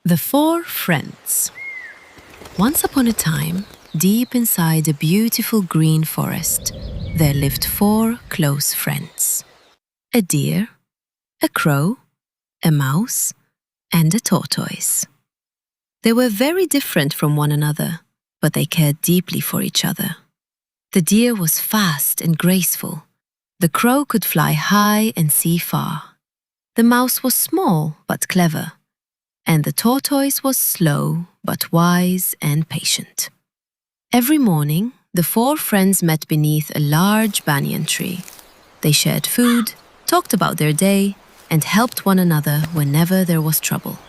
The Four Friends. Once upon a time, deep inside a beautiful green forest, there lived four close friends. A deer, a crow, a mouse, and a tortoise. They were very different from one another, but they cared deeply for each other. The deer was fast and graceful. The crow could fly high and see far. The mouse was small but clever. And the tortoise was slow but wise and patient. Every morning, the four friends met beneath a large banyan tree. They shared food, talked about their day, and helped one another whenever there was trouble.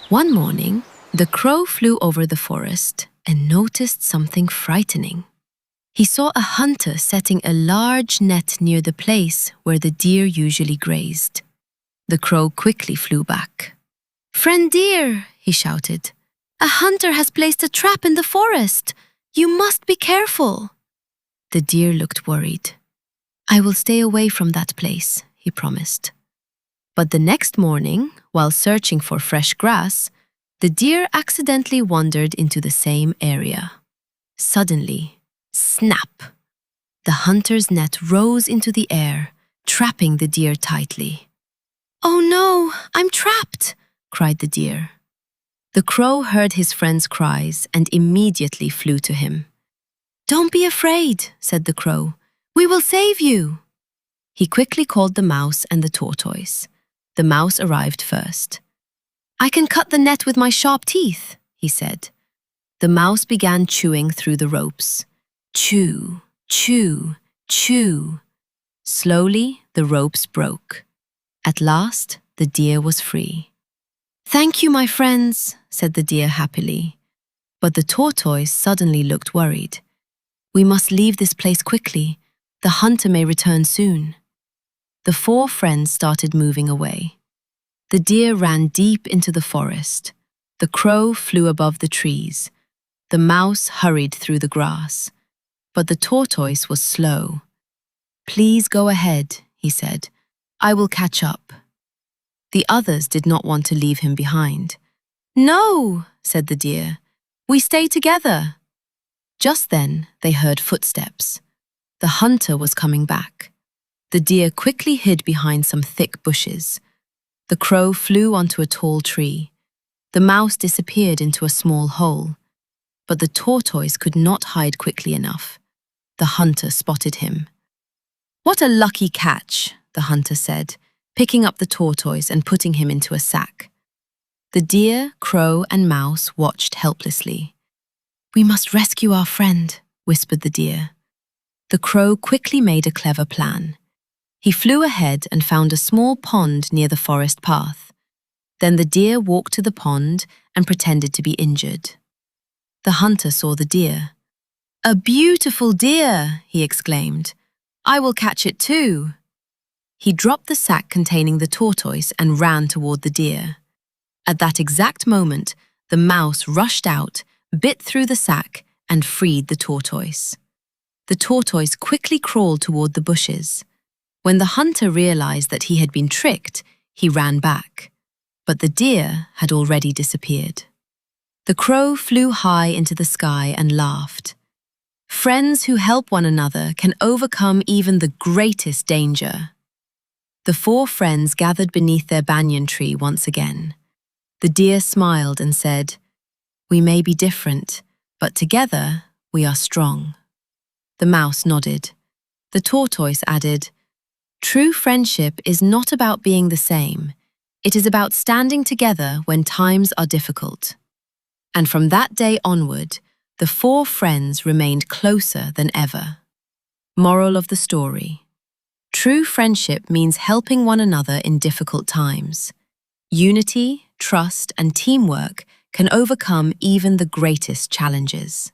One morning, the crow flew over the forest and noticed something frightening. He saw a hunter setting a large net near the place where the deer usually grazed. The crow quickly flew back. "Friend deer," he shouted, "a hunter has placed a trap in the forest. You must be careful." The deer looked worried. "I will stay away from that place," he promised. But the next morning, while searching for fresh grass, the deer accidentally wandered into the same area. Suddenly, snap! The hunter's net rose into the air, trapping the deer tightly. "Oh no, I'm trapped!" cried the deer. The crow heard his friend's cries and immediately flew to him. "Don't be afraid," said the crow. "We will save you." He quickly called the mouse and the tortoise. The mouse arrived first. "I can cut the net with my sharp teeth," he said. The mouse began chewing through the ropes. Chew, chew, chew. Slowly, the ropes broke. At last, the deer was free. "Thank you, my friends," said the deer happily. But the tortoise suddenly looked worried. "We must leave this place quickly. The hunter may return soon." The four friends started moving away. The deer ran deep into the forest. The crow flew above the trees. The mouse hurried through the grass. But the tortoise was slow. "Please go ahead," he said. "I will catch up." The others did not want to leave him behind. "No," said the deer. "We stay together." Just then, they heard footsteps. The hunter was coming back. The deer quickly hid behind some thick bushes. The crow flew onto a tall tree. The mouse disappeared into a small hole. But the tortoise could not hide quickly enough. The hunter spotted him. "What a lucky catch," the hunter said, picking up the tortoise and putting him into a sack. The deer, crow, and mouse watched helplessly. "We must rescue our friend," whispered the deer. The crow quickly made a clever plan. He flew ahead and found a small pond near the forest path. Then the deer walked to the pond and pretended to be injured. The hunter saw the deer. "A beautiful deer," he exclaimed. "I will catch it too." He dropped the sack containing the tortoise and ran toward the deer. At that exact moment, the mouse rushed out, bit through the sack, and freed the tortoise. The tortoise quickly crawled toward the bushes. When the hunter realized that he had been tricked, he ran back. But the deer had already disappeared. The crow flew high into the sky and laughed. Friends who help one another can overcome even the greatest danger. The four friends gathered beneath their banyan tree once again. The deer smiled and said, "We may be different, but together we are strong." The mouse nodded. The tortoise added, "True friendship is not about being the same. It is about standing together when times are difficult." And from that day onward, the four friends remained closer than ever. Moral of the story: true friendship means helping one another in difficult times. Unity, trust, and teamwork can overcome even the greatest challenges.